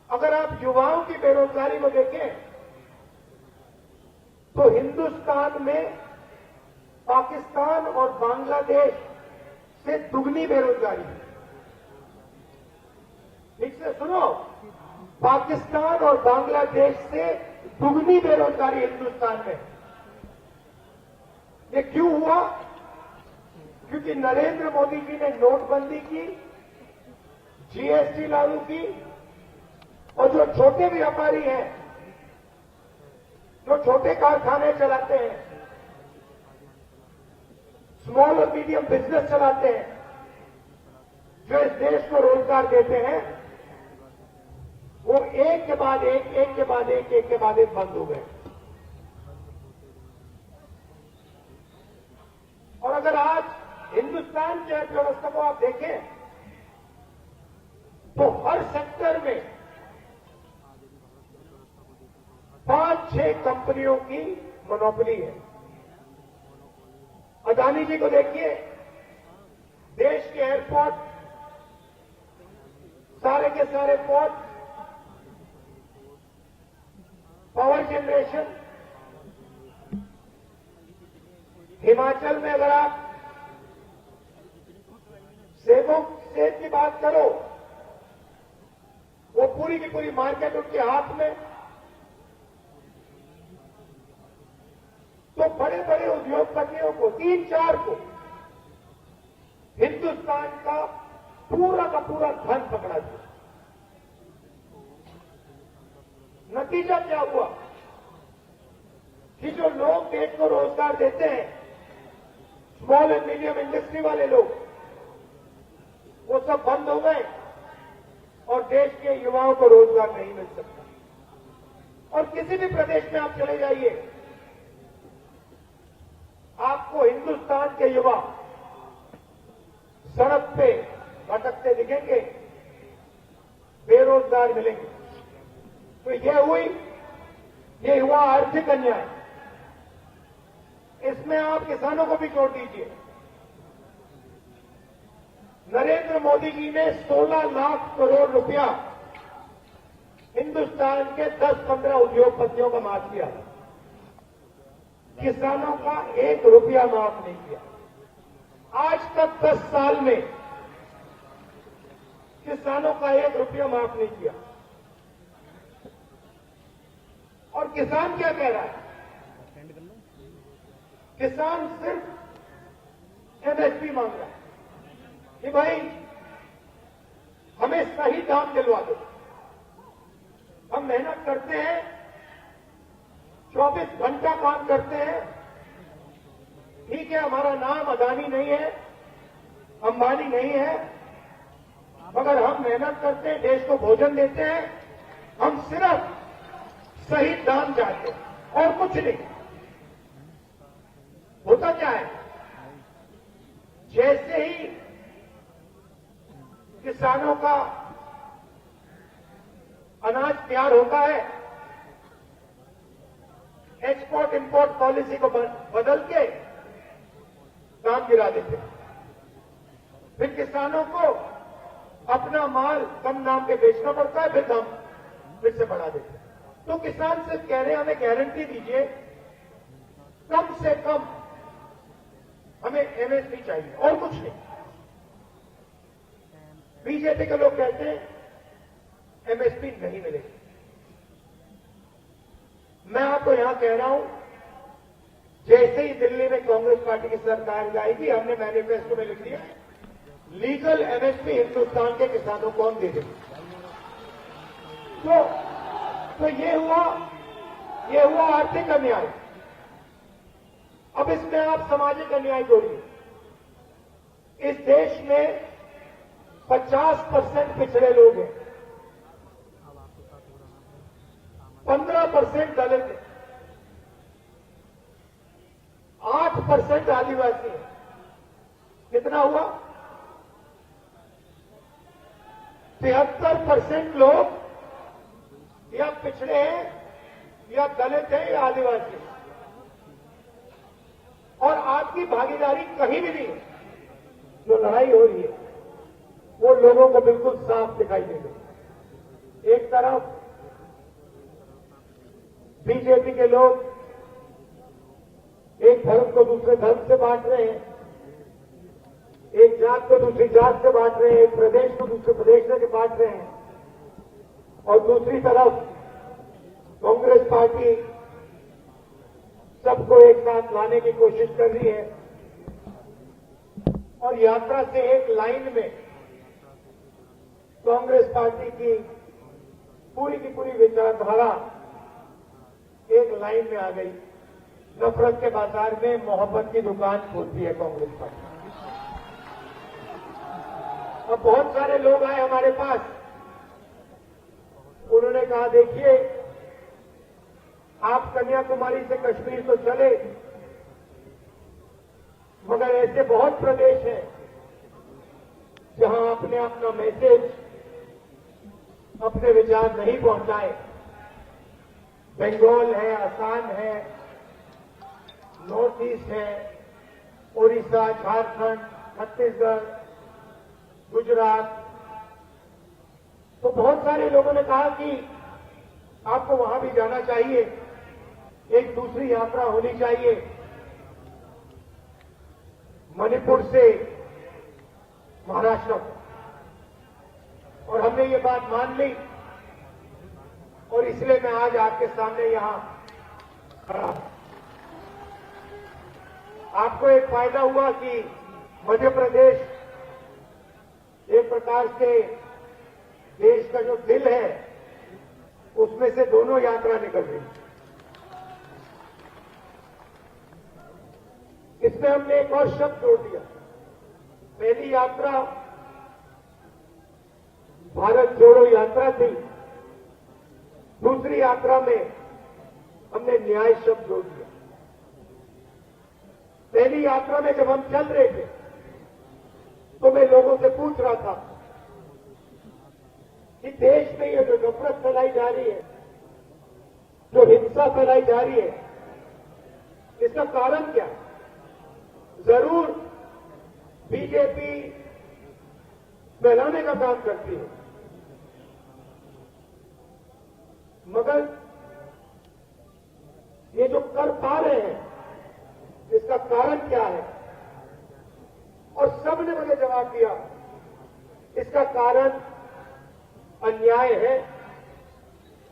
अगर आप युवाओं की बेरोजगारी में देखें तो हिंदुस्तान में पाकिस्तान और बांग्लादेश से दुगनी बेरोजगारी है। ठीक से सुनो, पाकिस्तान और बांग्लादेश से दुगनी बेरोजगारी हिंदुस्तान में। ये क्यों हुआ? क्योंकि नरेंद्र मोदी जी ने नोटबंदी की, जीएसटी लागू की, और जो छोटे व्यापारी हैं, जो छोटे कारखाने चलाते हैं, स्मॉल और मीडियम बिजनेस चलाते हैं, जो इस देश को रोजगार देते हैं, वो एक के बाद एक, एक के बाद एक, एक के बाद एक बंद हो गए। और अगर आज हिंदुस्तान की अर्थव्यवस्था को आप देखें तो हर सेक्टर में 5-6 कंपनियों की मोनोपोली है। अदानी जी को देखिए, देश के एयरपोर्ट, सारे के सारे पोर्ट, पावर जनरेशन, हिमाचल में अगर आप सेब की बात करो, वो पूरी की पूरी मार्केट उनके हाथ में। तो बड़े बड़े उद्योगपतियों को, 3-4 को, हिंदुस्तान का पूरा धन पकड़ा दिया। नतीजा क्या हुआ कि जो लोग देश को रोजगार देते हैं, स्मॉल एंड मीडियम इंडस्ट्री वाले लोग, वो सब बंद हो गए और देश के युवाओं को रोजगार नहीं मिल सकता। और किसी भी प्रदेश में आप चले जाइए, आपको हिंदुस्तान के युवा सड़क पे भटकते दिखेंगे, बेरोजगार मिलेंगे। तो ये हुआ आर्थिक अन्याय। इसमें आप किसानों को भी जोड़ दीजिए। नरेंद्र मोदी जी ने 16 लाख करोड़ रुपया हिंदुस्तान के 10-15 उद्योगपतियों का माफ किया, किसानों का 1 रुपया माफ नहीं किया। आज तक 10 साल में किसानों का 1 रुपया माफ नहीं किया। और किसान क्या कह रहा है? किसान सिर्फ एमएसपी मांग रहा है कि भाई हमें सही दाम दिलवा दो। हम मेहनत करते हैं, 24 घंटा काम करते हैं, ठीक है, हमारा नाम अदानी नहीं है, अंबानी नहीं है, मगर हम मेहनत करते हैं, देश को भोजन देते हैं। हम सिर्फ सही दाम चाहते हैं और कुछ नहीं। होता क्या है, जैसे ही किसानों का अनाज तैयार होता है, एक्सपोर्ट इंपोर्ट पॉलिसी को बदल के दाम गिरा देते हैं। फिर किसानों को अपना माल कम दाम पे बेचना पड़ता है, फिर दाम फिर से बढ़ा देते हैं। तो किसान सिर्फ कह रहे हैं हमें गारंटी दीजिए, कम से कम हमें एमएसपी चाहिए और कुछ नहीं। बीजेपी के लोग कहते हैं एमएसपी नहीं मिलेगी। मैं आपको यहां कह रहा हूं, जैसे ही दिल्ली में कांग्रेस पार्टी की सरकार जाएगी, हमने मैनिफेस्टो में लिख दिया, लीगल एमएसपी हिंदुस्तान के किसानों को हम दे देंगे। तो ये हुआ आर्थिक अन्याय। अब इसमें आप सामाजिक अन्याय जोड़िए। इस देश में 50% पिछड़े लोग हैं, 15% दलित हैं, 8% आदिवासी हैं। कितना हुआ? 73% लोग या पिछड़े हैं, या दलित हैं, या आदिवासी हैं। और आपकी भागीदारी कहीं भी नहीं है। जो लड़ाई हो रही है वो लोगों को बिल्कुल साफ दिखाई दे रही है। एक तरफ बीजेपी के लोग एक धर्म को दूसरे धर्म से बांट रहे हैं, एक जात को दूसरी जात से बांट रहे हैं, एक प्रदेश को दूसरे प्रदेश से बांट रहे हैं, और दूसरी तरफ कांग्रेस पार्टी सबको एक साथ लाने की कोशिश कर रही है और यात्रा से एक लाइन में कांग्रेस पार्टी की पूरी विचारधारा एक लाइन में आ गई। नफरत के बाजार में मोहब्बत की दुकान खोलती है कांग्रेस पार्टी। अब बहुत सारे लोग आए हमारे पास, उन्होंने कहा देखिए आप कन्याकुमारी से कश्मीर तो चले, मगर ऐसे बहुत प्रदेश हैं जहां आपने अपना मैसेज, अपने विचार नहीं पहुंचाए। बंगाल है, असम है, नॉर्थ ईस्ट है, उड़ीसा, झारखंड, छत्तीसगढ़, गुजरात। तो बहुत सारे लोगों ने कहा कि आपको वहां भी जाना चाहिए, एक दूसरी यात्रा होनी चाहिए। मणिपुर से महाराष्ट्र, और हमने ये बात मान ली और इसलिए मैं आज आपके सामने यहां खड़ा हूं। आपको एक फायदा हुआ कि मध्य प्रदेश एक प्रकार से देश का जो दिल है उसमें से दोनों यात्रा निकल रही। इसमें हमने एक और शब्द जोड़ दिया। पहली यात्रा भारत जोड़ो यात्रा थी, दूसरी यात्रा में हमने न्याय शब्द जोड़ दिया। पहली यात्रा में जब हम चल रहे थे तो मैं लोगों से पूछ रहा था कि देश में ये जो नफरत फैलाई जा रही है, जो हिंसा फैलाई जा रही है, इसका कारण क्या है? जरूर बीजेपी फैलाने का काम करती है, मगर ये जो कर पा रहे हैं इसका कारण क्या है? और सबने मुझे जवाब दिया, इसका कारण अन्याय है।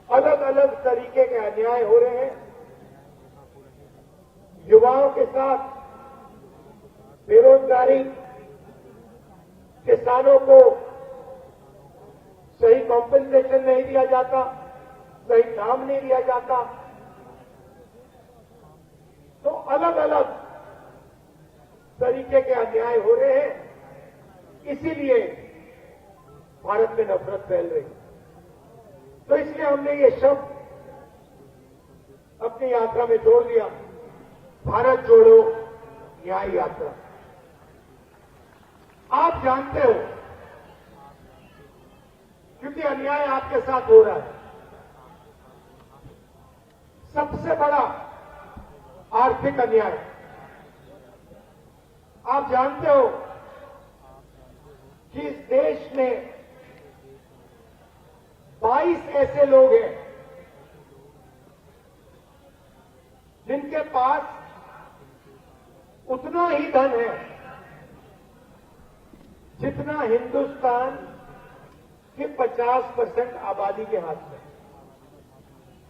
अलग अलग तरीके के अन्याय हो रहे हैं। युवाओं के साथ बेरोजगारी, किसानों को सही कॉम्पेंसेशन नहीं दिया जाता, सही दाम नहीं दिया जाता। तो अलग अलग तरीके के अन्याय हो रहे हैं, इसीलिए भारत में नफरत फैल रही। तो इसलिए हमने ये शब्द अपनी यात्रा में जोड़ दिया, भारत जोड़ो न्याय यात्रा। आप जानते हो, क्योंकि अन्याय आपके साथ हो रहा है। सबसे बड़ा आर्थिक अन्याय, आप जानते हो कि इस देश में 22 ऐसे लोग हैं जिनके पास उतना ही धन है जितना हिंदुस्तान के 50% आबादी के हाथ में।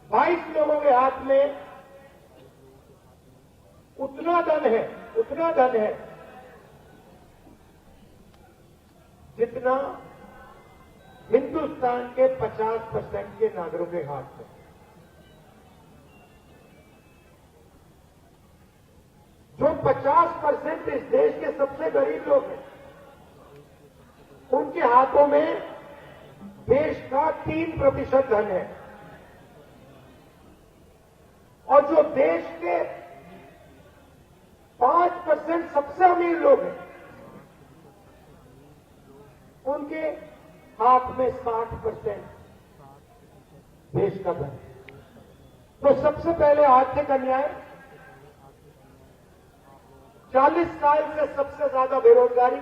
22 लोगों के हाथ में उतना धन है जितना हिंदुस्तान के 50% के नागरिकों के हाथ में। जो 50% इस देश के सबसे गरीब लोग हैं, उनके हाथों में देश का 3% धन है, और जो देश के 5% सबसे अमीर लोग हैं, उनके हाथ में 60% देश का धन। तो सबसे पहले आर्थिक अन्याय, 40 साल से सबसे ज्यादा बेरोजगारी,